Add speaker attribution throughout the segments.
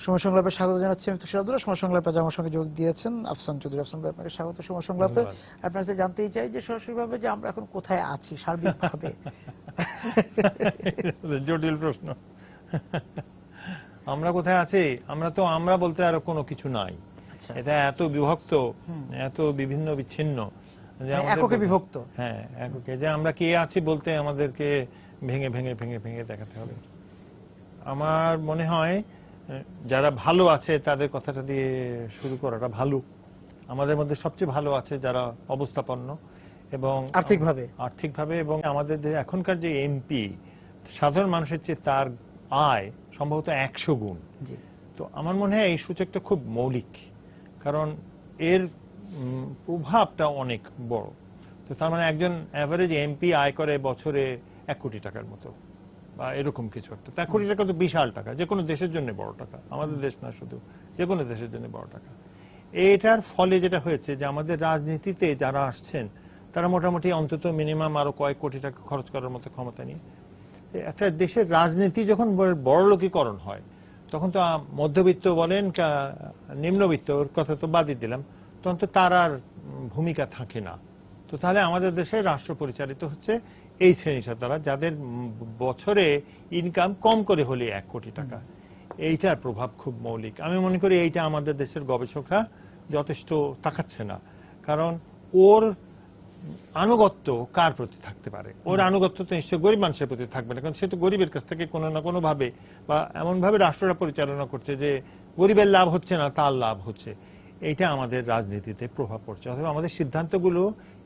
Speaker 1: সময় সংলাপে স্বাগত জানাচ্ছি আমি তুষার আব্দুল্লাহ। সময় সংলাপে আমার সঙ্গে যোগ দিয়েছেন আফসান চৌধুরী। আফসান ভাই, আপনাকে স্বাগত সময় সংলাপে। আপনার কাছে জানতেই চাই যে সরাসরিভাবে যে আমরা এখন কোথায় আছি সার্বিকভাবে।
Speaker 2: জটিল প্রশ্ন। আমরা কোথায় আছি? আমরা বলতে আর কোনো কিছু নাই। এটা এত বিভক্ত, এত বিভিন্ন বিচ্ছিন্ন,
Speaker 1: এককে বিভক্ত।
Speaker 2: হ্যাঁ, এককে, যে আমরা কে আছি বলতে আমাদেরকে ভেঙে ভেঙে ভেঙে ভেঙে দেখাতে হবে। আমার মনে হয় যারা ভালো আছে তাদের কথাটা দিয়ে শুরু করাটা ভালো। আমাদের মধ্যে সবচেয়ে ভালো আছে যারা অবস্থাপন্ন এবং আর্থিকভাবে, এবং আমাদের এখনকার যে এমপি, সাধারণ মানুষের চেয়ে তার আয় সম্ভবত 100 গুণ। তো আমার মনে হয় এই সূচকটা খুব মৌলিক, কারণ এর প্রভাবটা অনেক বড়। তো তার মানে একজন অ্যাভারেজ এমপি আয় করে বছরে 1 কোটি টাকার মতো বা এরকম কিছু একটা। 1 কোটি টাকা তো বিশাল টাকা, যে কোনো দেশের জন্য বড় টাকা, আমাদের দেশ না শুধু, যে কোনো দেশের জন্য বড় টাকা। এটার ফলে যেটা হয়েছে যে আমাদের রাজনীতিতে যারা আসছেন তারা মোটামুটি অন্তত মিনিমাম আরো কয়েক কোটি টাকা খরচ করার মতো ক্ষমতা নিয়ে। একটা দেশের রাজনীতি যখন বড়লোকীকরণ হয় তখন তো মধ্যবিত্ত বলেন নিম্নবিত্ত, ওর কথা তো বাদই দিলাম, তখন তো তার আর ভূমিকা থাকে না। তো তাহলে আমাদের দেশে রাষ্ট্র পরিচালিত হচ্ছে এই শ্রেণীটা দ্বারা, যাদের বছরে ইনকাম কম করে হলে 1 কোটি টাকা। এইটার প্রভাব খুব মৌলিক। আমি মনে করি এইটা আমাদের দেশের গবেষকরা যথেষ্ট তাকাচ্ছে না, কারণ ওর আনুগত্য কার প্রতি থাকতে পারে? ওর আনুগত্য তো নিশ্চয় গরিব মানুষের প্রতি থাকবে না, কারণ সে তো গরিবের কাছ থেকে কোনো না কোনো ভাবে বা এমন ভাবে রাষ্ট্রটা পরিচালনা করছে যে গরিবের লাভ হচ্ছে না, তার লাভ হচ্ছে। এইটা আমাদের রাজনীতিতে প্রভাব পড়ছে। অথবা আমাদের সিদ্ধান্তগুলো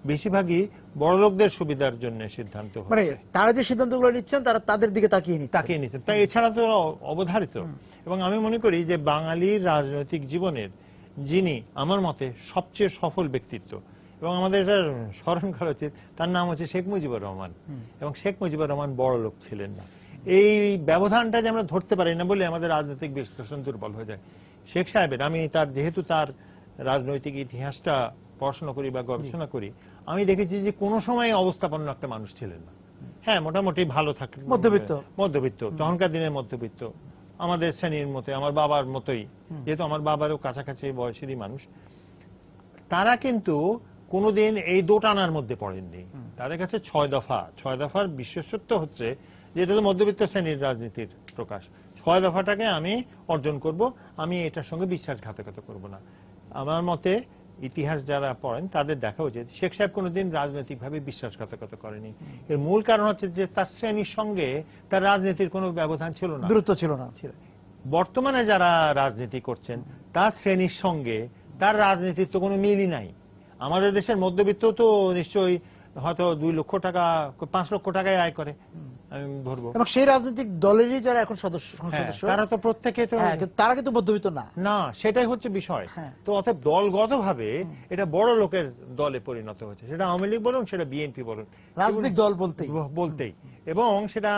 Speaker 2: বেশিরভাগই বড় লোকদের সুবিধার জন্য সিদ্ধান্ত হচ্ছে।
Speaker 1: মানে তারা যে সিদ্ধান্তগুলো নিচ্ছেন তারা তাদের দিকে তাকিয়ে
Speaker 2: নিচ্ছেন, তাই এছাড়া তো অবধারিত। এবং আমি মনে করি যে বাঙালির রাজনৈতিক জীবনের যিনি আমার মতে সবচেয়ে সফল ব্যক্তিত্ব, এবং আমাদের এটা স্মরণ করা উচিত, তার নাম হচ্ছে শেখ মুজিবুর রহমান। এবং শেখ মুজিবুর রহমান বড় লোক ছিলেন না। এই ব্যবধানটা যে আমরা ধরতে পারি না বলে আমাদের রাজনৈতিক বিশ্লেষণ দুর্বল হয়ে যায়। শেখ সাহেবের, আমি যেহেতু তার রাজনৈতিক ইতিহাসটা পড়াশোনা করি বা গবেষণা করি, আমি দেখেছি যে কোনো সময় অবস্থাপন্ন একটা মানুষ ছিলেন না। হ্যাঁ, মোটামুটি ভালো থাকে, মধ্যবিত্ত, তখনকার দিনের মধ্যবিত্ত, আমাদের শ্রেণীর মতো, আমার বাবার মতোই, যেহেতু আমার বাবারও কাছাকাছি বয়সেরই মানুষ। তারা কিন্তু কোনোদিন এই দোটানার মধ্যে পড়েননি। তাদের কাছে 6 দফার বিশেষত্ব হচ্ছে যে এটা তো মধ্যবিত্ত শ্রেণীর রাজনীতির প্রকাশ। 6 দফাটাকে আমি অর্জন করব, আমি এটার সঙ্গে বিশ্বাসঘাতকতা করব না। আমার মতে ইতিহাস যারা পড়েন তাদের দেখা উচিত শেখ সাহেব কোনোদিন রাজনৈতিকভাবে বিশ্বাসঘাতকতা করেনি। এর মূল কারণ হচ্ছে যে তার শ্রেণীর সঙ্গে তার রাজনীতির কোনো ব্যবধান ছিল না,
Speaker 1: দূরত্ব ছিল না।
Speaker 2: বর্তমানে যারা রাজনীতি করছেন তার শ্রেণীর সঙ্গে তার রাজনীতির তো কোনো মিলই নাই। আমাদের দেশের মধ্যবিত্ত তো নিশ্চয়ই হয়তো 2 লক্ষ টাকা 5 লক্ষ টাকায় আয় করে, আমি ধরবো।
Speaker 1: এবং সেই রাজনৈতিক দলেরই যারা এখন সদস্য,
Speaker 2: তারা তো প্রত্যেকে তো,
Speaker 1: তারা কিন্তু মধ্যবিত্ত না,
Speaker 2: সেটাই হচ্ছে বিষয়। তো অতএব দলগতভাবে এটা বড় লোকের দলে পরিণত হচ্ছে, সেটা আওয়ামী লীগ বলুন, সেটা বিএনপি বলুন,
Speaker 1: রাজনৈতিক দল
Speaker 2: বলতেই। এবং সেটা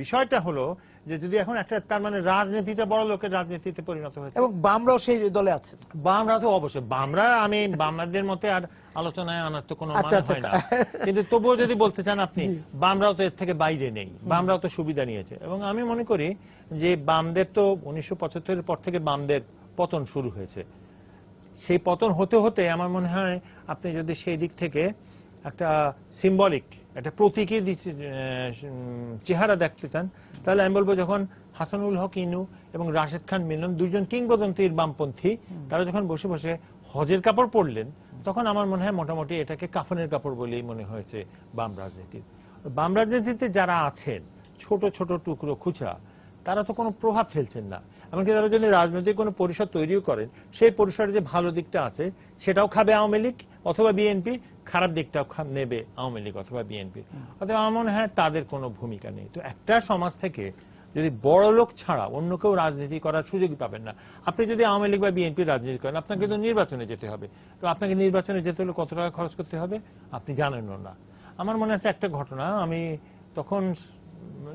Speaker 2: বিষয়টা হলো যে যদি এখন একটা, তার মানে রাজনীতিটা বড় লোকের রাজনীতিতে পরিণত হয়েছে।
Speaker 1: এবং বামরাও সেই দলে আছে।
Speaker 2: বামরা তো অবশ্যই, আমি বামরাদের মতে আর আলোচনায় আনার তো কোনো মানে হয় না, কিন্তু তবুও যদি বলতে চান আপনি, বামরাও তো এর থেকে বাইরে নেই, বামরাও তো সুবিধা নিয়েছে। এবং আমি মনে করি যে বামদের তো 1975-এর পর থেকে বামদের পতন শুরু হয়েছে। সেই পতন হতে হতে আমার মনে হয় আপনি যদি সেই দিক থেকে একটা সিম্বলিক, একটা প্রতীকী চেহারা দেখতে চান, তাহলে আমি বলবো যখন হাসানুল হক ইনু এবং রাশেদ খান মিলন, দুইজন কিংবদন্তির বামপন্থী, তারা যখন বসে বসে হজের কাপড় পরলেন, তখন আমার মনে হয় মোটামুটি এটাকে কাফনের কাপড় বলেই মনে হয়েছে বাম রাজনীতির। বাম রাজনীতিতে যারা আছেন ছোট ছোট টুকরো খুচরা, তারা তো কোনো প্রভাব ফেলছেন না। এমনকি তারা যদি রাজনৈতিক কোনো পরিষদ তৈরিও করেন, সেই পরিষদের যে ভালো দিকটা আছে সেটাও খাবে আওয়ামী লীগ অথবা বিএনপি, খারাপ দিকটাও নেবে আওয়ামী লীগ অথবা বিএনপি। অথবা আমার মনে হয় তাদের কোনো ভূমিকা নেই। তো একটা সমাজ থেকে যদি বড় লোক ছাড়া অন্য কেউ রাজনীতি করার সুযোগই পাবেন না। আপনি যদি আওয়ামী লীগ বা বিএনপি রাজনীতি করেন, আপনাকে তো নির্বাচনে যেতে হবে। তো আপনাকে নির্বাচনে যেতে হলে কত টাকা খরচ করতে হবে আপনি জানেনও না। আমার মনে আছে একটা ঘটনা, আমি তখন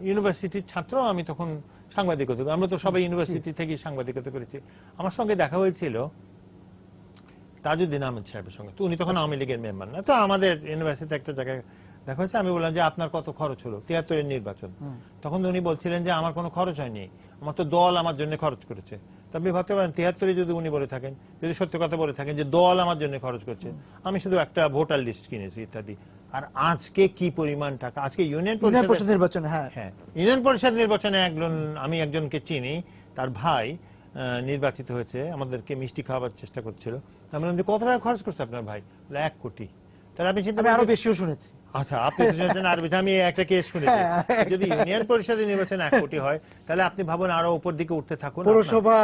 Speaker 2: ইউনিভার্সিটির ছাত্র, আমি তখন সাংবাদিকতা, আমরা তো সবাই ইউনিভার্সিটি থেকে সাংবাদিকতা করেছি। আমার সঙ্গে দেখা হয়েছিল তাজউদ্দিন আহমেদ সাহেবের সঙ্গে। তো উনি তখন আওয়ামী লীগের মেম্বার না, তো আমাদের ইউনিভার্সিটিতে একটা জায়গায় দেখা হচ্ছে, আমি বললাম যে আপনার কত খরচ হলো 73-এর নির্বাচন। তখন উনি বলছিলেন যে আমার কোনো খরচ হয়নি, আমার তো দল আমার জন্য খরচ করেছে। তো আপনি ভাবতে পারেন 73-এ যদি উনি বলে থাকেন, যদি সত্যি কথা বলে থাকেন যে দল আমার জন্য খরচ করছে, আমি শুধু একটা ভোটার লিস্ট কিনেছি ইত্যাদি। আর আজকে কি পরিমাণ টাকা, আজকে ইউনিয়ন পরিষদ
Speaker 1: নির্বাচনে, হ্যাঁ
Speaker 2: ইউনিয়ন পরিষদ নির্বাচনে আমি একজনকে চিনি, তার ভাই নির্বাচিত হয়েছে, আমাদেরকে মিষ্টি খাওয়াবার চেষ্টা করছিল। আমি বললাম যে কত টাকা খরচ করছে আপনার ভাই? 1 কোটি। তাহলে আপনি চিন্তা,
Speaker 1: আরো বেশিও শুনেছি।
Speaker 2: আচ্ছা, আপনি তো শুনেছেন আর বেশি। আমি একটা কেস শুনেছি, যদি ইউনিয়ন পরিষদের নির্বাচনে 1 কোটি হয়, তাহলে আপনি ভাবুন আরো উপর দিকে উঠতে থাকুন,
Speaker 1: পৌরসভা,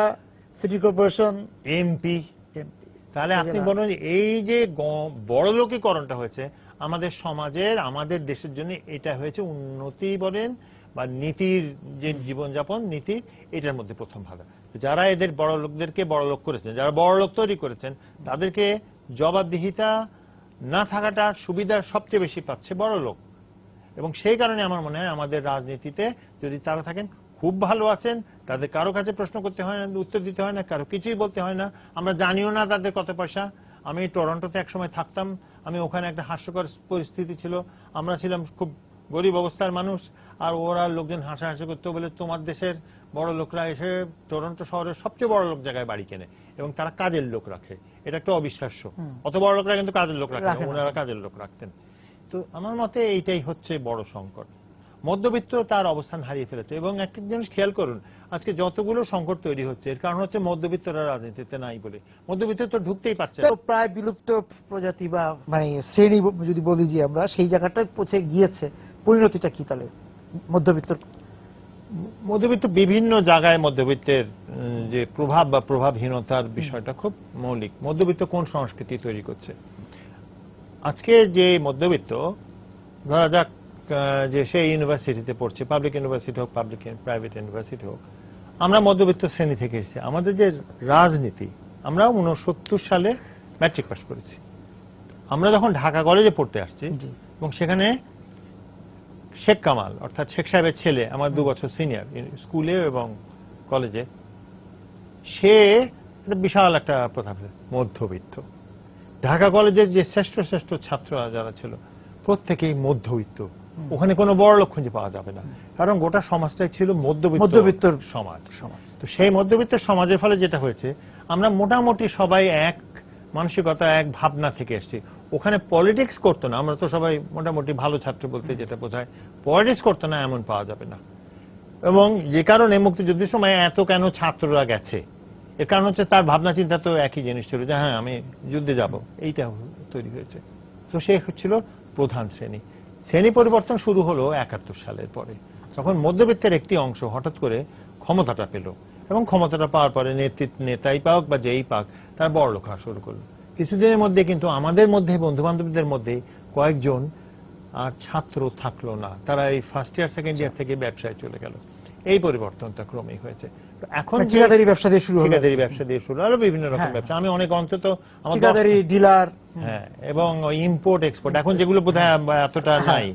Speaker 1: সিটি কর্পোরেশন,
Speaker 2: এমপি। তাহলে আপনি বলুন এই যে বড়লোকীকরণটা হয়েছে আমাদের সমাজের, আমাদের দেশের জন্য, এটা হয়েছে উন্নতি বলেন বা নীতির যে জীবনযাপন নীতি, এটার মধ্যে প্রথম ভাগ। যারা এদের বড় লোকদেরকে বড় লোক করেছেন, যারা বড় লোক তৈরি করেছেন, তাদেরকে জবাবদিহিতা না থাকাটা সুবিধা সবচেয়ে বেশি পাচ্ছে বড় লোক। এবং সেই কারণে আমার মনে হয় আমাদের রাজনীতিতে যদি তারা থাকেন, খুব ভালো আছেন, তাদের কারো কাছে প্রশ্ন করতে হয় না, উত্তর দিতে হয় না, কারো কিছুই বলতে হয় না, আমরা জানিও না তাদের কত পয়সা। আমি টরন্টোতে একসময় থাকতাম, আমি ওখানে একটা হাস্যকর পরিস্থিতি ছিল, আমরা ছিলাম খুব গরিব অবস্থার মানুষ, আর ওরা লোকজন হাসাহাসি করতে বলে তোমার দেশের বড় লোকরা এসে টরন্টো শহরের সবচেয়ে বড় লোক জায়গায় বাড়ি কেনে এবং তারা কাজের লোক রাখে। এটা একটা অবিশ্বাস্য, অত বড় লোকরা কিন্তু কাজের লোক রাখে না, ওনারা কাজের লোক রাখতেন। তো আমার মতে এইটাই হচ্ছে বড় সংকট। মধ্যবিত্ত তার অবস্থান হারিয়ে ফেলেছে। এবং একটা জিনিস খেয়াল করুন, আজকে যতগুলো সংকট তৈরি হচ্ছে এর কারণ হচ্ছে মধ্যবিত্তরা রাজনীতিতে নাই বলে। মধ্যবিত্ত তো ঢুকতেই পারছে না।
Speaker 1: প্রায় বিলুপ্ত প্রজাতি বা মানে শ্রেণী যদি বলি যে আমরা, সেই জায়গাটায় পৌঁছে গিয়েছে। পরিণতিটা কি তাহলে
Speaker 2: মধ্যবিত্ত বিভিন্ন জায়গায় মধ্যবিত্তের যে প্রভাব বা প্রভাবহীনতার বিষয়টা খুব মৌলিক। মধ্যবিত্ত কোন সংস্কৃতি তৈরি করছে? আজকে যে মধ্যবিত্ত, ধরা যাক যে সে ইউনিভার্সিটিতে পড়ছে, পাবলিক ইউনিভার্সিটি হোক, প্রাইভেট ইউনিভার্সিটি হোক, আমরা মধ্যবিত্ত শ্রেণী থেকে এসেছি। আমাদের যে রাজনীতি, আমরা 69 সালে ম্যাট্রিক পাস করেছি। আমরা যখন ঢাকা কলেজে পড়তে আসছি এবং সেখানে শেখ কামাল অর্থাৎ শেখ সাহেবের ছেলে, আমার 2 বছর সিনিয়র স্কুলে এবং কলেজে, সে বিশাল একটা প্রথা, মধ্যবিত্ত। ঢাকা কলেজের যে শ্রেষ্ঠ শ্রেষ্ঠ ছাত্ররা যারা ছিল প্রত্যেকেই মধ্যবিত্ত, ওখানে কোনো বড় লোক খুঁজে পাওয়া যাবে না, কারণ গোটা সমাজটাই ছিল মধ্যবিত্ত সমাজ। তো সেই মধ্যবিত্ত সমাজের ফলে যেটা হয়েছে, আমরা মোটামুটি সবাই এক মানসিকতা, এক ভাবনা থেকে এসেছি। ওখানে পলিটিক্স করতো না, আমরা তো সবাই মোটামুটি ভালো ছাত্র বলতে যেটা বোঝায়, পলিটিক্স করতো না এমন পাওয়া যাবে না। এবং যে কারণে মুক্তিযুদ্ধের সময় এত কেন ছাত্ররা গেছে, এর কারণ হচ্ছে তার ভাবনা চিন্তা তো একই জিনিস ছিল, যে হ্যাঁ আমি যুদ্ধে যাব, এইটা তৈরি হয়েছে। তো সে হচ্ছিল প্রধান শ্রেণী। শ্রেণী পরিবর্তন শুরু হলো 71 সালের পরে, তখন মধ্যবিত্তের একটি অংশ হঠাৎ করে ক্ষমতাটা পেল, এবং ক্ষমতাটা পাওয়ার পরে নেতাই পাক বা যেই পাক, তার বড় লোক হওয়া শুরু করলো। কিছুদিনের মধ্যে কিন্তু আমাদের মধ্যে, বন্ধু বান্ধবদের মধ্যে কয়েকজন আর ছাত্র থাকলো না, তারা এই ফার্স্ট ইয়ার সেকেন্ড ইয়ার থেকে ব্যবসায় চলে গেল। এই পরিবর্তনটা ক্রমেই হয়েছে। এখন
Speaker 1: ঠিকাদারি ব্যবসা দিয়ে শুরু হলো,
Speaker 2: ঠিকাদারি ব্যবসা দিয়ে শুরু হলো, বিভিন্ন রকম ব্যবসা। আমি অনেক অন্তত আমার
Speaker 1: ঠিকাদারি, ডিলার,
Speaker 2: হ্যাঁ, এবং ইম্পোর্ট এক্সপোর্ট, এখন যেগুলো বোধহয় এতটা নাই,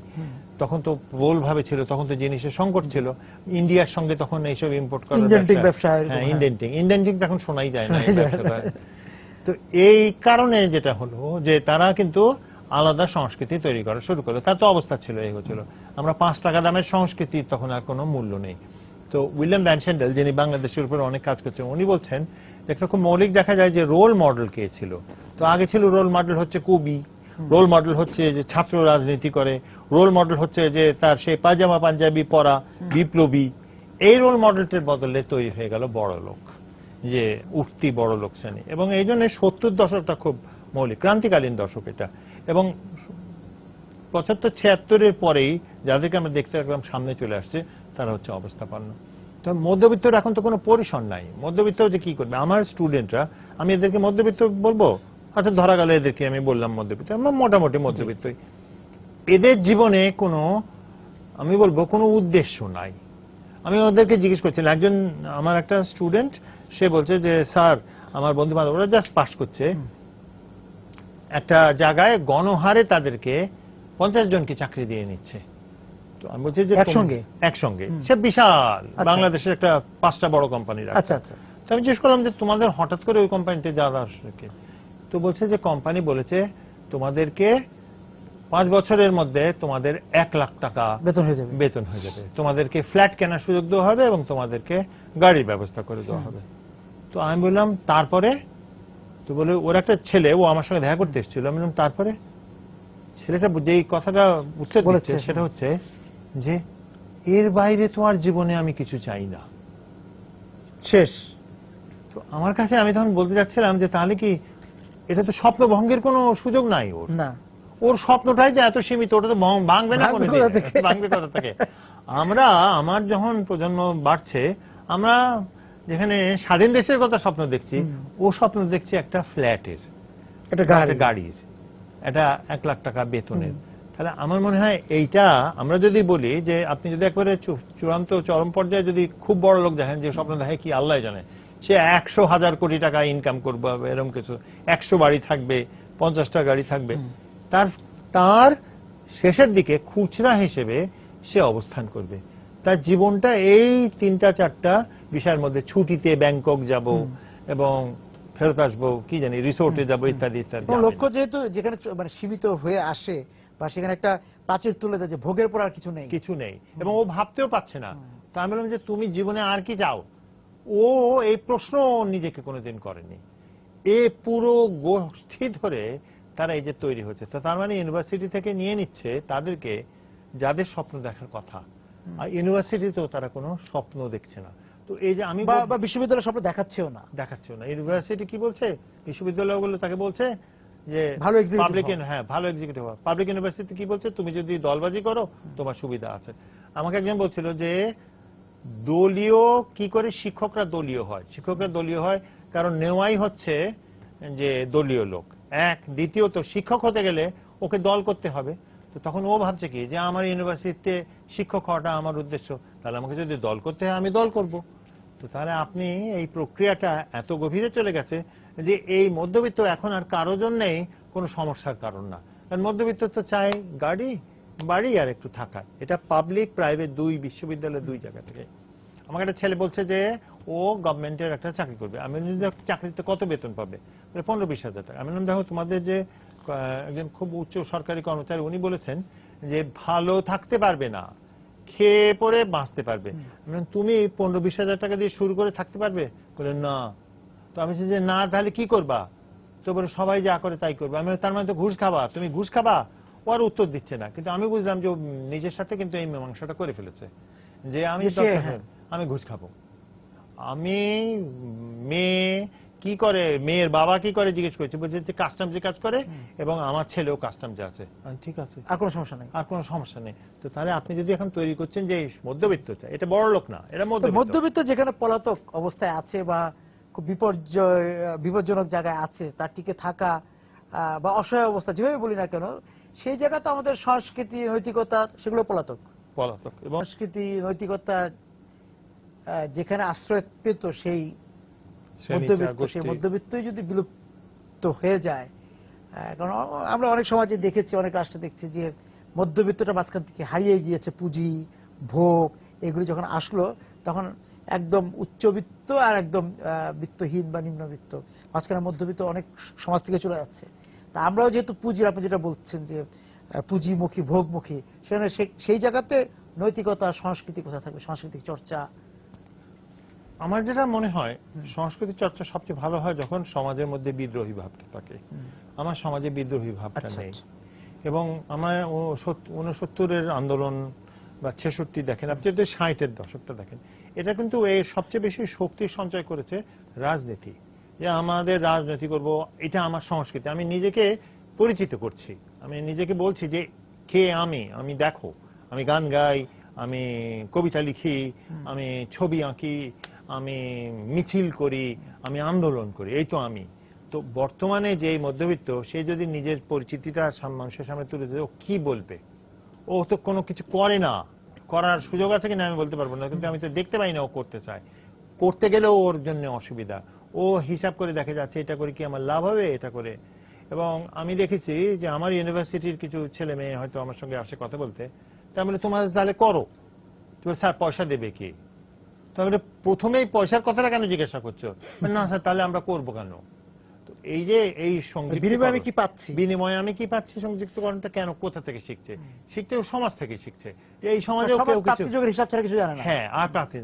Speaker 2: তখন তো ভুলভাবে ছিল, তখন তো জিনিসের সংকট ছিল। ইন্ডিয়ার সঙ্গে তখন এইসব ইম্পোর্ট করার ব্যবসা, হ্যাঁ ইন্ডেন্টিং তখন শোনাই যায় না। তো এই কারণে যেটা হলো যে তারা কিন্তু আলাদা সংস্কৃতি তৈরি করা শুরু করলো। তার তো অবস্থা ছিল এই হচ্ছিল, আমরা 5 টাকা দামের সংস্কৃতি, তখন আর কোনো মূল্য নেই। তো উইলিয়াম ভ্যান স্যান্ডেল, যিনি বাংলাদেশের উপর অনেক কাজ করছেন, উনি বলছেন যে একটা খুব মৌলিক দেখা যায় যে রোল মডেল কে ছিল। তো আগে ছিল রোল মডেল হচ্ছে কবি, রোল মডেল হচ্ছে যে ছাত্র রাজনীতি করে, রোল মডেল হচ্ছে যে তার সেই পায়জামা পাঞ্জাবি পরা বিপ্লবী। এই রোল মডেলটির বদলে তৈরি হয়ে গেল বড় লোক, যে উঠতি বড় লোক শ্রেণী। এবং এই জন্য 70 দশকটা খুব মৌলিক ক্রান্তিকালীন দশক এটা। এবং 75-76-এর পরেই যাদেরকে আমরা দেখতে একদম সামনে চলে আসছে, তারা হচ্ছে অবস্থাপন্ন। তো মধ্যবিত্তর এখন তো কোনো পরিসর নাই। মধ্যবিত্ত যে কি করবে? আমার স্টুডেন্টরা, আমি এদেরকে মধ্যবিত্ত বলবো? আচ্ছা ধরা গেল এদেরকে আমি বললাম মধ্যবিত্ত, মোটামুটি মধ্যবিত্তই। এদের জীবনে কোনো, আমি বলবো কোনো উদ্দেশ্য নাই। আমি ওদেরকে জিজ্ঞেস করছিলাম, একজন আমার একটা স্টুডেন্ট, সে বলছে যে স্যার আমার বন্ধু বান্ধবরা জাস্ট পাস করছে, একটা জায়গায় গণহারে তাদেরকে 50 জনকে চাকরি দিয়ে নিচ্ছে। তো আমি বলছি যে একসঙ্গে সে বিশাল বাংলাদেশের একটা 5টা বড় কোম্পানির। আচ্ছা আচ্ছা। তো আমি জিজ্ঞেস করলাম যে তোমাদের হঠাৎ করে ওই কোম্পানিতে যাওয়া আসলে কি? তো বলছে যে কোম্পানি বলেছে তোমাদেরকে 5 বছরের মধ্যে তোমাদের 1 লাখ টাকা
Speaker 1: বেতন হয়ে যাবে।
Speaker 2: বেতন হয়ে যাবে, তোমাদেরকে ফ্ল্যাট কেনার সুযোগ দেওয়া হবে এবং তোমাদেরকে গাড়ির ব্যবস্থা করে দেওয়া হবে। তো আমি বললাম তারপরে? তো বলে ওর একটা ছেলে, ও আমার সঙ্গে দেখা করতে এসেছিল। আমি বললাম তারপরে? ছেলেটা যেই কথাটা উত্তর দিচ্ছে সেটা হচ্ছে যে এর বাইরে তো আর জীবনে আমি কিছু চাই না, শেষ। তো আমার কাছে, আমি তখন বলতে যাচ্ছিলাম যে তাহলে কি এটা তো স্বপ্ন ভঙ্গের কোনো সুযোগ নাই ওর,
Speaker 1: না,
Speaker 2: ওর স্বপ্নটাই যে এত সীমিত, ওটা তো ভাঙবে না কোনোদিন, ভাঙবে কথা থেকে। আমরা, আমার যখন প্রজন্ম বাড়ছে, আমরা যেখানে স্বাধীন দেশের কথা স্বপ্ন দেখছি, ও স্বপ্ন দেখছি একটা ফ্ল্যাটের, একটা গাড়ির, এটা 1 লাখ টাকা বেতনের। তাহলে আমার মনে হয় এইটা আমরা যদি বলি যে আপনি যদি একবারে চূড়ান্ত চরম পর্যায়ে যদি খুব বড় লোক দেখেন, যে স্বপ্ন দেখে কি আল্লাহ জানে, সে 100,000 কোটি টাকা ইনকাম করবে, এরকম কিছু, 100 বাড়ি থাকবে, 50টা গাড়ি থাকবে, তার শেষের দিকে খুচরা হিসেবে সে অবস্থান করবে। তার জীবনটা এই 3-4টা বিষয়ের মধ্যে, ছুটিতে ব্যাংকক যাব এবং ফেরত আসবো, কি জানি রিসোর্টে যাব, ইত্যাদি ইত্যাদি।
Speaker 1: লক্ষ্য যেহেতু যেখানে মানে সীমিত হয়ে আসে, বা সেখানে একটা প্রাচীর তুলে দেয় যে ভোগের পর আর কিছু নেই,
Speaker 2: কিছু নেই, এবং ও ভাবতেও পাচ্ছে না। তা আমি বললাম যে তুমি জীবনে আর কি চাও? ও এই প্রশ্ন নিজেকে কোনোদিন করেনি। এ পুরো গোষ্ঠী ধরে তারা এই যে তৈরি হচ্ছে, তো তার মানে ইউনিভার্সিটি থেকে নিয়ে নিচ্ছে তাদেরকে যাদের স্বপ্ন দেখার কথা, আর ইউনিভার্সিটিতেও তারা কোনো স্বপ্ন দেখছে না। তো এই যে আমি
Speaker 1: বা বিশ্ববিদ্যালয় স্বপ্ন দেখাচ্ছেও না।
Speaker 2: ইউনিভার্সিটি কি বলছে, বিশ্ববিদ্যালয়গুলো তাকে বলছে যে
Speaker 1: ভালো
Speaker 2: পাবলিক, হ্যাঁ ভালো এক্সিকিউটিভ হওয়া। পাবলিক ইউনিভার্সিটি কি বলছে, তুমি যদি দলবাজি করো তোমার সুবিধা আছে। আমাকে একজন বলছিল যে দলীয় কি করে শিক্ষকরা দলীয় হয়, শিক্ষকরা দলীয় হয় কারণ নেওয়াই হচ্ছে যে দলীয় লোক, এক। দ্বিতীয়ত শিক্ষক হতে গেলে ওকে দল করতে হবে। তো তখন ও ভাবছে কি যে আমার ইউনিভার্সিটিতে শিক্ষক হওয়াটা আমার উদ্দেশ্য, তাহলে আমাকে যদি দল করতে হয় আমি দল করব। তো তাহলে আপনি এই প্রক্রিয়াটা এত গভীরে চলে গেছে যে এই মধ্যবিত্ত এখন আর কারো জন্যই কোনো সমস্যার কারণ না। কারণ মধ্যবিত্ত তো চায় গাড়ি, বাড়ি আর একটু থাকা। এটা পাবলিক প্রাইভেট দুই বিশ্ববিদ্যালয়, দুই জায়গা থেকে। আমাকে একটা ছেলে বলছে যে ও গভর্নমেন্টের একটা চাকরি করবে। আমি চাকরিতে কত বেতন পাবে? 15-20 হাজার টাকা। আমি বললাম দেখো তোমাদের যে একজন খুব উচ্চ সরকারি কর্মচারী, উনি বলেছেন যে ভালো থাকতে পারবে না, খেয়ে পরে বাঁচতে পারবে। তুমি 15-20 হাজার টাকা দিয়ে শুরু করে থাকতে পারবে? বললেন না। তো আমি যে না, তাহলে কি করবা? তো বলে সবাই যা করে তাই করবে। আমি তার মানে তো ঘুষ খাবা, তুমি ঘুষ খাবা? ও আর উত্তর দিচ্ছে না। কিন্তু আমি বুঝলাম যে নিজের সাথে কিন্তু এই মীমাংসাটা করে ফেলেছে যে আমি ঘুষ খাবো। আমি মেয়ে কি করে, মেয়ের বাবা কি করে জিজ্ঞেস করেছি, বলছে যে কাস্টমসে কাজ করে এবং আমার ছেলেও কাস্টমসে আছে। ঠিক আছে,
Speaker 1: আর কোনো সমস্যা নেই,
Speaker 2: আর কোনো সমস্যা নেই। তো তাহলে আপনি যদি এখন তৈরি করছেন যে মধ্যবিত্ত, এটা বড় লোক না, এটা
Speaker 1: মধ্যবিত্ত যেখানে পলাতক অবস্থায় আছে বা খুব বিপজ্জনক জায়গায় আছে, তার টিকে থাকা বা অসহায় অবস্থা যেভাবে বলি না কেন, সেই জায়গা তো আমাদের সংস্কৃতি নৈতিকতা সেগুলো পলাতক
Speaker 2: এবং
Speaker 1: সংস্কৃতি নৈতিকতা যেখানে আশ্রয় পেত সেই মধ্যবিত্তই যদি বিলুপ্ত হয়ে যায়। কারণ আমরা অনেক সমাজে দেখেছি, অনেক রাষ্ট্রে দেখছি যে মধ্যবিত্তটা মাঝখান থেকে হারিয়ে গিয়েছে। পুঁজি, ভোগ এগুলি যখন আসলো তখন একদম উচ্চবিত্ত আর একদম বিত্তহীন বা নিম্নবিত্ত, মাঝখানে মধ্যবিত্ত অনেক সমাজ থেকে চলে যাচ্ছে। তা আমরাও যেহেতু পুঁজির, আপনি যেটা বলছেন যে পুঁজিমুখী, ভোগমুখী, সেখানে সেই জায়গাতে নৈতিকতা, সংস্কৃতি কোথায় থাকবে, সাংস্কৃতিক চর্চা?
Speaker 2: আমার যেটা মনে হয় সংস্কৃতি চর্চা সবচেয়ে ভালো হয় যখন সমাজের মধ্যে বিদ্রোহী ভাবটা থাকে। আমার সমাজে বিদ্রোহী ভাবটা নেই। এবং আমার 69-এর আন্দোলন বা 66 দেখেন, আপনি যদি 60-এর দশকটা দেখেন, এটা কিন্তু এই সবচেয়ে বেশি শক্তি সঞ্চয় করেছে রাজনীতি। যে আমাদের রাজনীতি করব, এটা আমার সংস্কৃতি, আমি নিজেকে পরিচিত করছি, আমি নিজেকে বলছি যে কে আমি দেখো, আমি গান গাই, আমি কবিতা লিখি, আমি ছবি আঁকি, আমি মিছিল করি, আমি আন্দোলন করি, এই তো আমি। তো বর্তমানে যে মধ্যবিত্ত, সে যদি নিজের পরিচিতিটা মানুষের সামনে তুলে দেয়, ও কি বলবে? ও তো কোনো কিছু করে না, করার সুযোগ আছে কিনা আমি বলতে পারবো না, কিন্তু আমি তো দেখতে পাই না ও করতে চায়। করতে গেলেও ওর জন্য অসুবিধা। ও হিসাব করে দেখে যাচ্ছে এটা করে কি আমার লাভ হবে, এটা করে। এবং আমি দেখেছি যে আমার ইউনিভার্সিটির কিছু ছেলে মেয়ে হয়তো আমার সঙ্গে আসে কথা বলতে, তার মানে তোমাদের তাহলে করো, তুমি স্যার পয়সা দেবে কি? তাহলে প্রথমেই পয়সার কথাটা কেন জিজ্ঞাসা করছো? না স্যার, তাহলে আমরা করবো কেন? তো এই যে এই সংযুক্ত
Speaker 1: বিনিময়ে আমি কি পাচ্ছি?
Speaker 2: বিনিময়ে আমি কি পাচ্ছি? সংযুক্তকরণটা কেন, কোথা থেকে শিখছে? শিখছে ও সমাজ থেকে শিখছে। এই সমাজে কেউ কিছু
Speaker 1: প্রাপ্তিযোগের হিসাব ছাড়া কিছু জানে না।
Speaker 2: হ্যাঁ, আর প্রাপ্তি।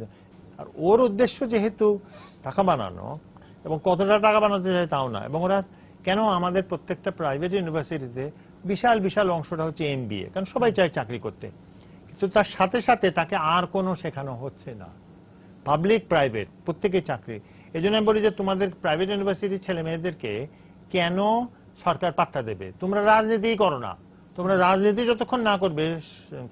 Speaker 2: আর ওর উদ্দেশ্য যেহেতু টাকা বানানো, এবং কতটা টাকা বানাতে চায় তাও না। এবং ওরা কেন আমাদের প্রত্যেকটা প্রাইভেট ইউনিভার্সিটিতে বিশাল বিশাল অংশটা হচ্ছে এমবিএ, কারণ সবাই চায় চাকরি করতে, কিন্তু তার সাথে সাথে তাকে আর কোনো শেখানো হচ্ছে না। পাবলিক প্রাইভেট প্রত্যেকেই চাকরি। এই জন্য আমি বলি যে তোমাদের প্রাইভেট ইউনিভার্সিটির ছেলে মেয়েদেরকে কেন সরকার পাত্তা দেবে? তোমরা রাজনীতিই করো না। তোমরা রাজনীতি যতক্ষণ না করবে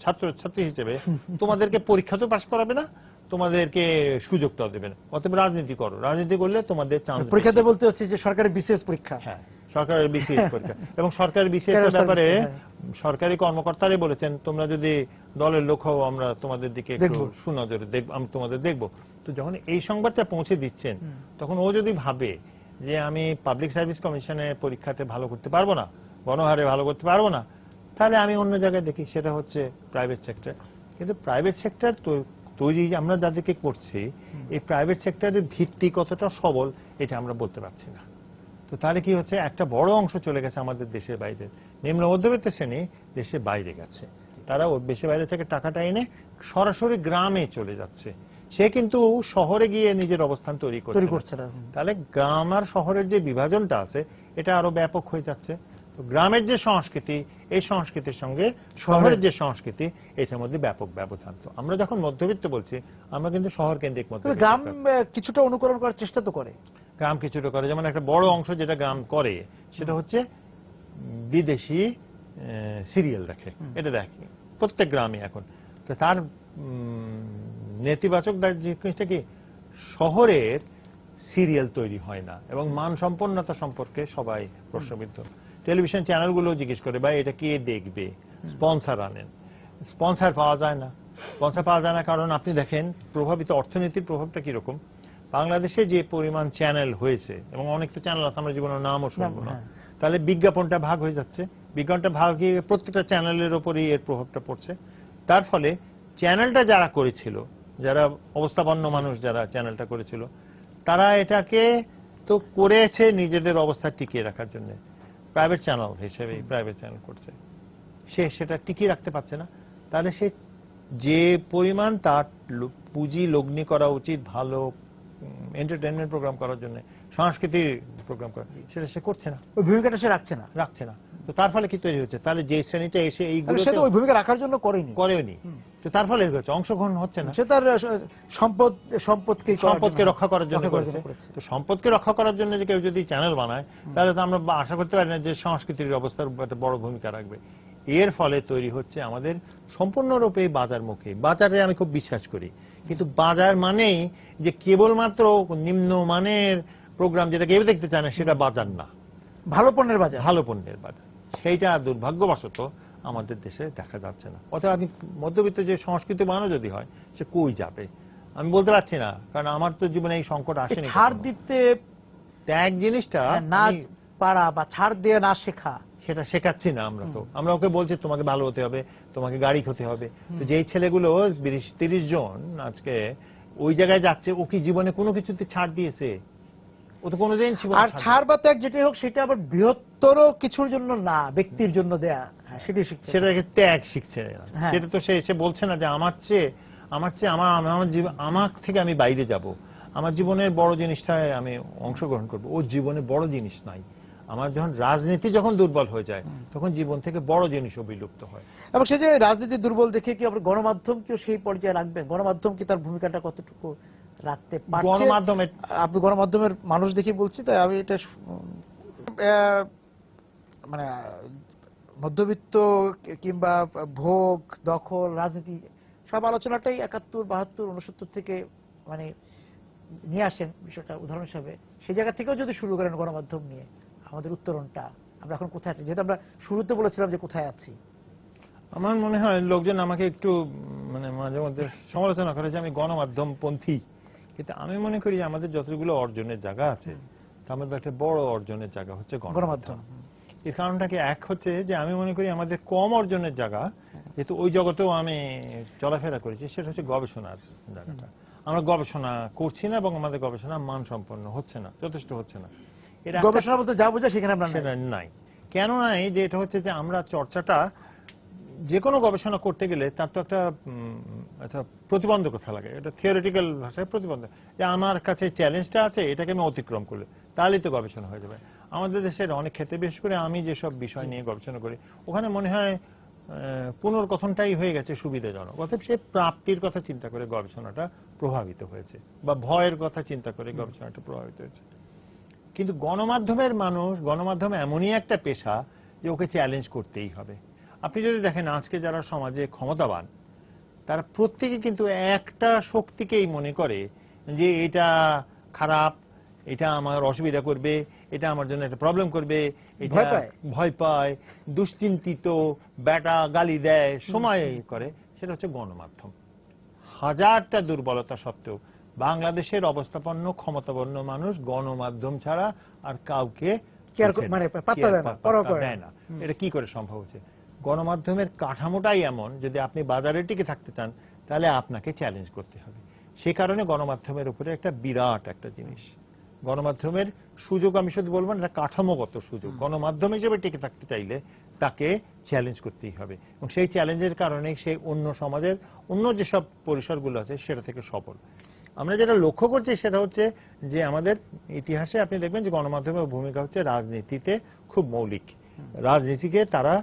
Speaker 2: ছাত্র ছাত্রী হিসেবে, তোমাদেরকে পরীক্ষাতেও পাশ করাবে না, তোমাদেরকে সুযোগটাও দেবে না। অতএব রাজনীতি করো, রাজনীতি করলে তোমাদের চান্স।
Speaker 1: পরীক্ষাতে বলতে হচ্ছে যে সরকারের বিশেষ পরীক্ষা।
Speaker 2: হ্যাঁ, সরকারের বিশেষ পরীক্ষা। এবং সরকারের বিশেষ ব্যাপারে সরকারি কর্মকর্তারাই বলেছেন, তোমরা যদি দলের লোক হও, আমরা তোমাদের দিকে একটু সুনজরে দেখব, আমি তোমাদের দেখব। তো যখন এই সংবাদটা পৌঁছে দিচ্ছেন, তখন ও যদি ভাবে যে আমি পাবলিক সার্ভিস কমিশনের পরীক্ষাতে ভালো করতে পারবো না, গণহারে ভালো করতে পারবো না, তাহলে আমি অন্য জায়গায় দেখি, সেটা হচ্ছে প্রাইভেট সেক্টর। কিন্তু প্রাইভেট সেক্টর তৈরি আমরা যাদেরকে করছি, এই প্রাইভেট সেক্টরের ভিত্তি কতটা সবল এটা আমরা বলতে পারছি না। তো তাহলে কি হচ্ছে, একটা বড় অংশ চলে গেছে আমাদের দেশের বাইরে। নিম্ন মধ্যবিত্ত শ্রেণী দেশের বাইরে গেছে, তারা দেশের বাইরে থেকে টাকাটা এনে সরাসরি গ্রামে চলে যাচ্ছে। সে কিন্তু শহরে গিয়ে নিজের অবস্থান তৈরি করছে না। তাহলে গ্রাম আর শহরের যে বিভাজনটা আছে, এটা আরো ব্যাপক হয়ে যাচ্ছে। তো গ্রামের যে সংস্কৃতি, এই সংস্কৃতির সঙ্গে শহরের যে সংস্কৃতি, এটার মধ্যে ব্যাপক ব্যবধান। তো আমরা যখন মধ্যবিত্ত বলছি, আমরা কিন্তু শহর কেন্দ্রিক মধ্যবিত্ত।
Speaker 1: গ্রাম কিছুটা অনুকরণ করার চেষ্টা তো করে,
Speaker 2: গ্রাম কিছুটা করে। যেমন একটা বড় অংশ যেটা গ্রাম করে, সেটা হচ্ছে বিদেশি সিরিয়াল দেখে। এটা দেখে প্রত্যেক গ্রামে এখন। তো তার নেতিবাচক জিনিসটা কি, শহরের সিরিয়াল তৈরি হয় না এবং মানসম্পন্নতা সম্পর্কে সবাই প্রশ্নবিদ্ধ। টেলিভিশন চ্যানেলগুলো জিজ্ঞেস করে, ভাই এটা কে দেখবে, স্পন্সর আনেন। স্পন্সর পাওয়া যায় না। স্পন্সর পাওয়া যায় না কারণ আপনি দেখেন প্রভাবিত অর্থনীতির প্রভাবটা কিরকম। বাংলাদেশে যে পরিমাণ চ্যানেল হয়েছে, এবং অনেক তো চ্যানেল আছে আমরা জীবনের নামও শুনবো না, তাহলে বিজ্ঞাপনটা ভাগ হয়ে যাচ্ছে। বিজ্ঞাপনটা ভাগ হয়ে প্রত্যেকটা চ্যানেলের উপরই এর প্রভাবটা পড়ছে। তার ফলে চ্যানেলটা যারা করেছিল, যারা অবস্থাপন্ন মানুষ যারা চ্যানেলটা করেছিল, তারা এটাকে তো করেছে নিজেদের অবস্থা টিকিয়ে রাখার জন্য। প্রাইভেট চ্যানেল হিসেবে প্রাইভেট চ্যানেল করছে, সে সেটা টিকিয়ে রাখতে পারছে না। তাহলে সে যে পরিমাণ তার পুঁজি লগ্নি করা উচিত ভালো এন্টারটেইনমেন্ট প্রোগ্রাম করার জন্য, সাংস্কৃতিক প্রোগ্রাম করার, সেটা সে করছে না।
Speaker 1: ওই ভূমিকাটা সে রাখছে না।
Speaker 2: তো তার ফলে কি তৈরি হচ্ছে, তাহলে যে শ্রেণীটা এসে এইগুলোতে
Speaker 1: সে তো ওই ভূমিকা রাখার জন্য করেনি। তো
Speaker 2: তার ফলে হচ্ছে অংশগ্রহণ হচ্ছে না।
Speaker 1: সে তার সম্পদকে
Speaker 2: রক্ষা করার জন্য করেছে। তো সম্পদকে রক্ষা করার জন্য যে কেউ যদি চ্যানেল বানায়, তাহলে তো আমরা আশা করতে পারি না যে সংস্কৃতির অবস্থার একটা বড় ভূমিকা রাখবে। এর ফলে তৈরি হচ্ছে আমাদের সম্পূর্ণরূপে বাজারমুখী। বাজারে আমি খুব বিশ্বাস করি, কিন্তু বাজার মানেই যে কেবলমাত্র নিম্নমানের প্রোগ্রাম যেটা কেউ দেখতে চায় না, সেটা বাজার না।
Speaker 1: ভালো পণ্যের বাজার,
Speaker 2: ভালো পণ্যের বাজার, সেইটা দুর্ভাগ্যবশত আমাদের দেশে দেখা যাচ্ছে না। অর্থাৎ আপনি মধ্যবিত্ত যে সংস্কৃতি বানানো যদি হয়, সে কই যাবে আমি বলতে পারছি না, কারণ আমার তো জীবনে এই সংকট আসেনি।
Speaker 1: ছাড় দিতে
Speaker 2: ত্যাগ জিনিসটা
Speaker 1: না পারা বা ছাড় দিয়ে না শেখা,
Speaker 2: সেটা শেখাচ্ছি না আমরা। তো আমরা ওকে বলছি তোমাকে ভালো হতে হবে, তোমাকে গাড়ি হতে হবে। তো যেই ছেলেগুলো 20-30 জন আজকে ওই জায়গায় যাচ্ছে, ও কি জীবনে কোনো কিছুতে ছাড় দিয়েছে? ও তো কোনোদিন ছিল।
Speaker 1: আর ছাড় বা ত্যাগ যেটাই হোক, সেটা আবার বৃহত্তর কিছুর জন্য না, ব্যক্তির জন্য দেয়া, সেটাই শিখছে।
Speaker 2: সেটাকে ত্যাগ শিখছে। সেটা তো সে এসে বলছে না যে আমার চেয়ে আমার থেকে আমি বাইরে যাব, আমার জীবনের বড় জিনিসটায় আমি অংশগ্রহণ করব। ও জীবনে বড় জিনিস নাই। আমার রাজনীতি যখন দুর্বল হয়ে যায়, তখন জীবন থেকে বড় জিনিসও বিলুপ্ত হয়।
Speaker 1: এবং সে যে রাজনীতি দুর্বল দেখে কি আবার গণমাধ্যম কেউ সেই পর্যায়ে রাখবেন? গণমাধ্যম কি তার ভূমিকাটা কতটুকু রাখতে পারছে?
Speaker 2: গণমাধ্যমে
Speaker 1: আপনি গণমাধ্যমের মানুষ দেখে বলছি, তাই আমি এটা মানে মধ্যবিত্ত কিংবা ভোগ দখল রাজনীতি সব আলোচনাটাই 71, 72, 69 থেকে মানে নিয়ে আসেন বিষয়টা উদাহরণ হিসাবে। সেই জায়গা থেকেও যদি শুরু করেন গণমাধ্যম নিয়ে, আমাদের উত্তরণটা আমরা এখন কোথায় আছি, যেহেতু আমরা শুরুতে বলেছিলাম যে কোথায় আছি।
Speaker 2: আমার মনে হয় লোকজন আমাকে একটু মাঝে মধ্যে সমালোচনা করে যে আমি গণমাধ্যম পন্থী, কিন্তু আমি মনে করি যে আমাদের যতগুলো অর্জনের জায়গা আছে, তার মধ্যে একটা বড় অর্জনের জায়গা হচ্ছে গণমাধ্যম। এর কারণটা কি, এক হচ্ছে যে আমি মনে করি আমাদের কম অর্জনের জায়গা, যেহেতু ওই জগতেও আমি চলাফেরা করেছি, সেটা হচ্ছে গবেষণার জায়গাটা। আমরা গবেষণা করছি না এবং আমাদের গবেষণা মানসম্পন্ন হচ্ছে না, যথেষ্ট হচ্ছে না। এটা
Speaker 1: গবেষণা বলতে যা বোঝা সেখানে আমরা নাই।
Speaker 2: সেটা নাই। কেন নাই? যে এটা হচ্ছে যে আমরা চর্চাটা যে কোনো গবেষণা করতে গেলে তার তো একটা প্রতিবন্ধকতা লাগে, এটা থিওরিটিক্যাল ভাষায় প্রতিবন্ধক, যে আমার কাছে চ্যালেঞ্জটা আছে, এটাকে আমি অতিক্রম করলে তাহলেই তো গবেষণা হয়ে যাবে। আমাদের দেশের অনেক ক্ষেত্রে, বিশেষ করে আমি যেসব বিষয় নিয়ে গবেষণা করি, ওখানে মনে হয় পুনর্গঠনটাই হয়ে গেছে সুবিধাজনক, অর্থাৎ সে প্রাপ্তির কথা চিন্তা করে গবেষণাটা প্রভাবিত হয়েছে, বা ভয়ের কথা চিন্তা করে গবেষণাটা প্রভাবিত হয়েছে। কিন্তু গণমাধ্যমের মানুষ, গণমাধ্যম এমনই একটা পেশা যে ওকে চ্যালেঞ্জ করতেই হবে। আপনি যদি দেখেন আজকে যারা সমাজে ক্ষমতাবান, তারা প্রত্যেকে কিন্তু একটা শক্তিকেই মনে করে যে এটা খারাপ, এটা আমার অসুবিধা করবে, এটা আমার জন্য একটা প্রবলেম করবে, এটা ভয় পায়, দুশ্চিন্তিত, ব্যাটা গালি দেয়, সময় করে। সেটা হচ্ছে গণমাধ্যম। হাজারটা দুর্বলতা সত্ত্বেও বাংলাদেশের অবস্থাপন্ন ক্ষমতাপন্ন মানুষ গণমাধ্যম ছাড়া আর কাউকে
Speaker 1: পাত্তা
Speaker 2: দেয় না। এটা কি করে সম্ভব হচ্ছে? গণমাধ্যমের কাঠামোটাই এমন, যদি আপনি বাজারে টিকে থাকতে চান তাহলে আপনাকে চ্যালেঞ্জ করতে হবে। সে কারণে গণমাধ্যমের উপরে একটা বিরাট একটা জিনিস, গণমাধ্যমের সুযোগ, আমি শুধু বলবো না, এটা কাঠামোগত সুযোগ। গণমাধ্যম হিসেবে টিকে থাকতে চাইলে তাকে চ্যালেঞ্জ করতেই হবে, এবং সেই চ্যালেঞ্জের কারণে সে অন্য সমাজের অন্য যেসব পরিসরগুলো আছে সেটা থেকে সফল। আমরা যেটা লক্ষ্য করছি সেটা হচ্ছে যে আমাদের ইতিহাসে আপনি দেখবেন যে গণমাধ্যমের ভূমিকা হচ্ছে রাজনীতিতে খুব মৌলিক। রাজনীতিকে তারা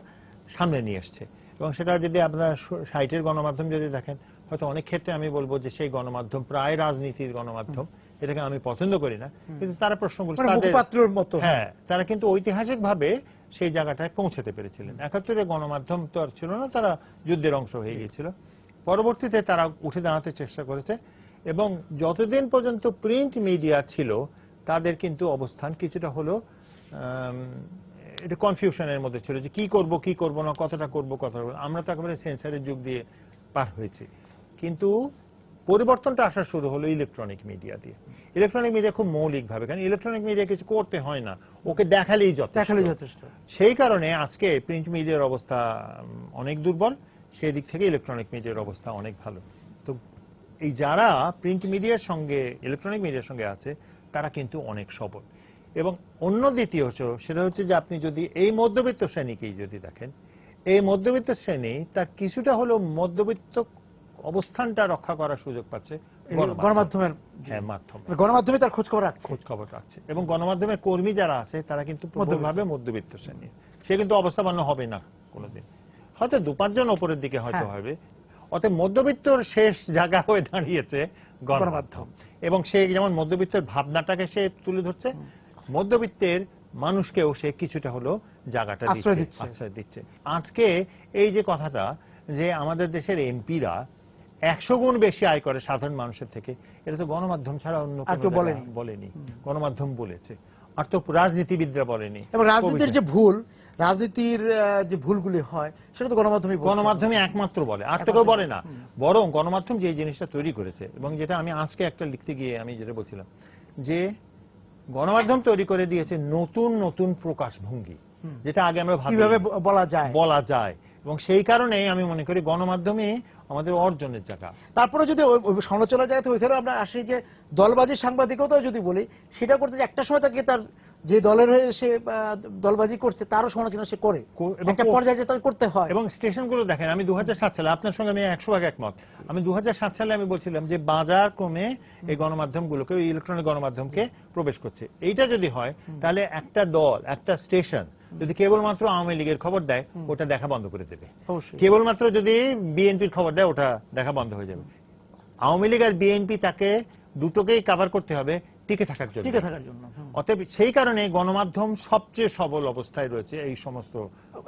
Speaker 2: সামনে নিয়ে এসছে, এবং সেটা যদি আপনার 60-এর গণমাধ্যম যদি দেখেন, হয়তো অনেক ক্ষেত্রে আমি বলবো যে সেই গণমাধ্যম প্রায় রাজনীতির গণমাধ্যম, এটাকে আমি পছন্দ করি না, কিন্তু তারা প্রশ্নগুলো
Speaker 1: মুখপাত্রের মতো,
Speaker 2: হ্যাঁ, তারা কিন্তু ঐতিহাসিক ভাবে সেই জায়গাটায় পৌঁছাতে পেরেছিলেন। 71-এ গণমাধ্যম তো আর ছিল না, তারা যুদ্ধের অংশ হয়ে গিয়েছিল। পরবর্তীতে তারা উঠে দাঁড়াতে চেষ্টা করেছে, এবং যতদিন পর্যন্ত প্রিন্ট মিডিয়া ছিল তাদের কিন্তু অবস্থান কিছুটা হলো এটা কনফিউশনের মধ্যে ছিল, যে কি করব কি করব না, কতটা করব কতটা। আমরা তো একেবারে সেন্সারের যুগ দিয়ে পার হয়েছি, কিন্তু পরিবর্তনটা আসা শুরু হলো ইলেকট্রনিক মিডিয়া দিয়ে। ইলেকট্রনিক মিডিয়া খুব মৌলিক ভাবে, কারণ ইলেকট্রনিক মিডিয়া কিছু করতে হয় না, ওকে দেখালেই যথেষ্ট। সেই কারণে আজকে প্রিন্ট মিডিয়ার অবস্থা অনেক দুর্বল, সেই দিক থেকে ইলেকট্রনিক মিডিয়ার অবস্থা অনেক ভালো। তো এই যারা প্রিন্ট মিডিয়ার সঙ্গে ইলেকট্রনিক মিডিয়ার সঙ্গে আছে তারা কিন্তু অনেক সবল। এবং অন্য দ্বিতীয় সেটা হচ্ছে যে আপনি যদি এই মধ্যবিত্ত শ্রেণীকেই যদি দেখেন, এই মধ্যবিত্ত শ্রেণী তার কিছুটা হলো মধ্যবিত্ত অবস্থানটা রক্ষা করার সুযোগ পাচ্ছে
Speaker 1: গণমাধ্যমের
Speaker 2: মাধ্যমে।
Speaker 1: গণমাধ্যমে তার খোঁজ খবর
Speaker 2: রাখছে, এবং গণমাধ্যমের কর্মী যারা আছে তারা কিন্তু প্রবলভাবে মধ্যবিত্ত শ্রেণী। সে কিন্তু অবস্থাপন্ন হবে না কোনোদিন, হয়তো 2-5 জন ওপরের দিকে হয়তো হবে। অতএব মধ্যবিত্তর শেষ জায়গা হয়ে দাঁড়িয়েছে গণমাধ্যম, এবং সে যেমন মধ্যবিত্তের ভাবনাটাকে সে তুলে ধরছে, মধ্যবিত্তের মানুষকেও সে কিছুটা হলো জায়গাটা আশ্রয় দিচ্ছে। আজকে এই যে কথাটা যে আমাদের দেশের এমপিরা 100 গুণ বেশি আয় করে সাধারণ মানুষের থেকে, এটা তো গণমাধ্যম ছাড়া অন্য কেউ বলেনি, গণমাধ্যম বলেছে। আর তো রাজনীতিবিদরা বলেনি।
Speaker 1: এবং রাজনীতির যে ভুলগুলি হয় সেটা তো গণমাধ্যমে
Speaker 2: একমাত্র বলে, আর তো কেউ বলে না। বরং গণমাধ্যম যে জিনিসটা তৈরি করেছে, এবং যেটা আমি আজকে একটা লিখতে গিয়ে আমি যেটা বলছিলাম, যে গণমাধ্যম তৈরি করে দিয়েছে নতুন নতুন প্রকাশভঙ্গি, যেটা আগে আমরা
Speaker 1: কিভাবে বলা যায়,
Speaker 2: এবং সেই কারণে আমি মনে করি গণমাধ্যমে আমাদের অর্জনের জায়গা।
Speaker 1: তারপরে যদি সমালোচনা যায় তো ওইখানে আমরা আসি যে দলবাজি সাংবাদিকতা যদি বলি, সেটা করতে যে একটা সময় তাকে তার যে দলের হয়ে সে দলবাজি করছে তারও সমালোচনা সে করে, একটা পর্যায়ে তাকে করতে হয়।
Speaker 2: এবং স্টেশনগুলো দেখেন, আমি 2007 সালে আপনার সঙ্গে আমি 100% একমত। আমি 2007 সালে আমি বলছিলাম যে বাজার ক্রমে এই গণমাধ্যমগুলোকে, ইলেকট্রনিক গণমাধ্যমকে প্রবেশ করছে। এইটা যদি হয় তাহলে একটা দল, একটা স্টেশন যদি কেবলমাত্র আওয়ামী লীগের খবর দেয়, ওটা দেখা বন্ধ করে দেবে। কেবলমাত্র যদি বিএনপির খবর দেয়, ওটা দেখা বন্ধ হয়ে যাবে। আওয়ামী লীগ আর বিএনপি, তাকে দুটোকেই কভার করতে হবে টিকে থাকার জন্য। অতএব সেই কারণে গণমাধ্যম সবচেয়ে সবল অবস্থায় রয়েছে এই সমস্ত,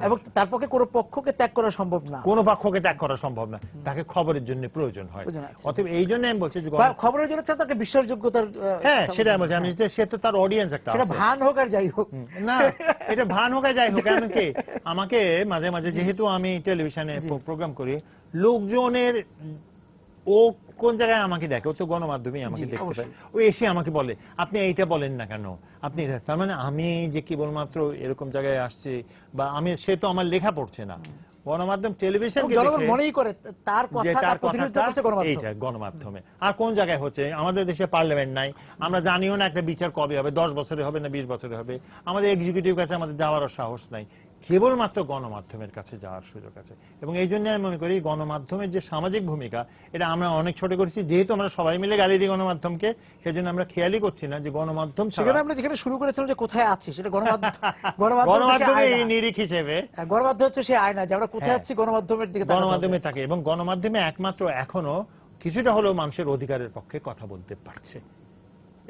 Speaker 1: এবং তার পক্ষে কোনো পক্ষকে ত্যাগ করা সম্ভব না,
Speaker 2: কোনো পক্ষকে ত্যাগ করা সম্ভব না, তাকে খবরের জন্য প্রয়োজন হয়। অতএব এই জন্য আমি বলছি যে
Speaker 1: খবরের জন্য তাকে বিশ্বাসযোগ্যতার,
Speaker 2: হ্যাঁ সেটা আমি বলছি, আমি সে তো তার অডিয়েন্স একটা,
Speaker 1: সেটা ভান হোক আর যাই হোক
Speaker 2: না, এটা ভান হোক আর যাই হোক। আমাকে মাঝে মাঝে, যেহেতু আমি টেলিভিশনে প্রোগ্রাম করি, লোকজনের ও কোন জায়গায় আমাকে দেখে, ও তো গণমাধ্যমেই আমাকে দেখতে পায়, ও এসে আমাকে বলে আপনি এইটা বলেন না কেন, আপনি, তার মানে আমি যে কেবলমাত্র এরকম জায়গায় আসছি, বা সে তো আমার লেখা পড়ছে না, গণমাধ্যম টেলিভিশন
Speaker 1: জনগণ মনেই করে তার কথা তার প্রতিনিধিত্ব করছে গণমাধ্যম।
Speaker 2: এইটা গণমাধ্যমে। আর কোন জায়গায় হচ্ছে? আমাদের দেশে পার্লামেন্ট নাই, আমরা জানিও না একটা বিচার কবে হবে, 10 বছরে হবে না 20 বছরে হবে। আমাদের এক্সিকিউটিভ কাছে আমাদের যাওয়ারও সাহস নাই, কেবলমাত্র গণমাধ্যমের কাছে যাওয়ার সুযোগ আছে। এবং এই জন্য আমি মনে করি গণমাধ্যমের যে সামাজিক ভূমিকা, এটা আমরা অনেক ছোট করেছি। যেহেতু আমরা সবাই মিলে গালি দিই গণমাধ্যমকে, সেজন্য আমরা খেয়ালই করছি না যে গণমাধ্যম
Speaker 1: সেখানে আমরা যেখানে শুরু করেছিলাম যে কোথায় আছি, সেটা গণমাধ্যম
Speaker 2: গণমাধ্যমে এই নিরিখ হিসেবে
Speaker 1: গণমাধ্যম হচ্ছে সে আয়না, যে আমরা কোথায় আছি গণমাধ্যমের দিকে তাকাতে হবে।
Speaker 2: গণমাধ্যমে থাকে, এবং গণমাধ্যমে একমাত্র এখনো কিছুটা হলেও মানুষের অধিকারের পক্ষে কথা বলতে পারছে।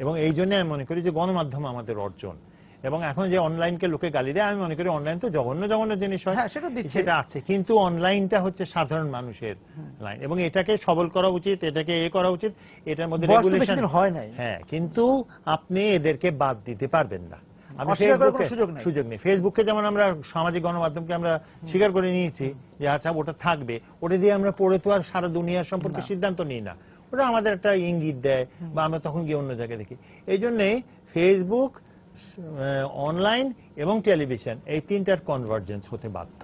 Speaker 2: এবং এই জন্য আমি মনে করি যে গণমাধ্যম আমাদের অর্জন। এবং এখন যে অনলাইনকে লোকে গালি দেয়, আমি মনে করি অনলাইন তো জঘন্য জঘন্য জিনিস হয়, সেটা আছে, কিন্তু অনলাইনটা হচ্ছে সাধারণ মানুষের লাইন, এবং এটাকে সবল করা উচিত, এটাকে করা উচিত। এটার মধ্যে রেগুলেশন
Speaker 1: হয় নাই,
Speaker 2: হ্যাঁ, কিন্তু আপনি এদেরকে বাদ দিতে পারবেন না। সুযোগ নেই। ফেসবুককে যেমন আমরা সামাজিক গণমাধ্যমকে আমরা স্বীকার করে নিয়েছি যে আচ্ছা ওটা থাকবে, ওটা দিয়ে আমরা পড়ে তো আর সারা দুনিয়ার সম্পর্কে সিদ্ধান্ত নিই না, ওটা আমাদের একটা ইঙ্গিত দেয়, বা আমরা তখন গিয়ে অন্য জায়গায় দেখি। এই জন্যে ফেসবুক, অনলাইন এবং টেলিভিশন, এই তিনটার কনভার্জেন্স হতে বাধ্য।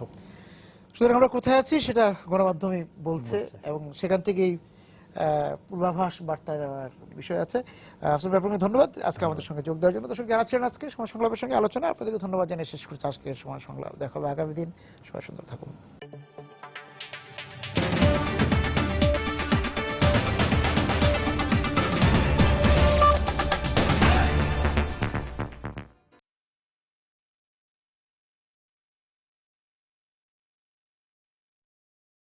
Speaker 1: সুতরাং আমরা কোথায় আছি সেটা গণমাধ্যমে বলছে, এবং সেখান থেকেই পূর্বাভাস বার্তা দেওয়ার বিষয় আছে। আফসার ভাই, আপনাকে ধন্যবাদ আজকে আমাদের সঙ্গে যোগ দেওয়ার জন্য। দর্শক যারা ছিলেন আজকে সময় সংলাপের সঙ্গে আলোচনা, আপনাদেরকে ধন্যবাদ জানিয়ে শেষ করছি আজকে সময় সংলাপ। দেখা হবে আগামী দিন। সবাই সুন্দর থাকুন।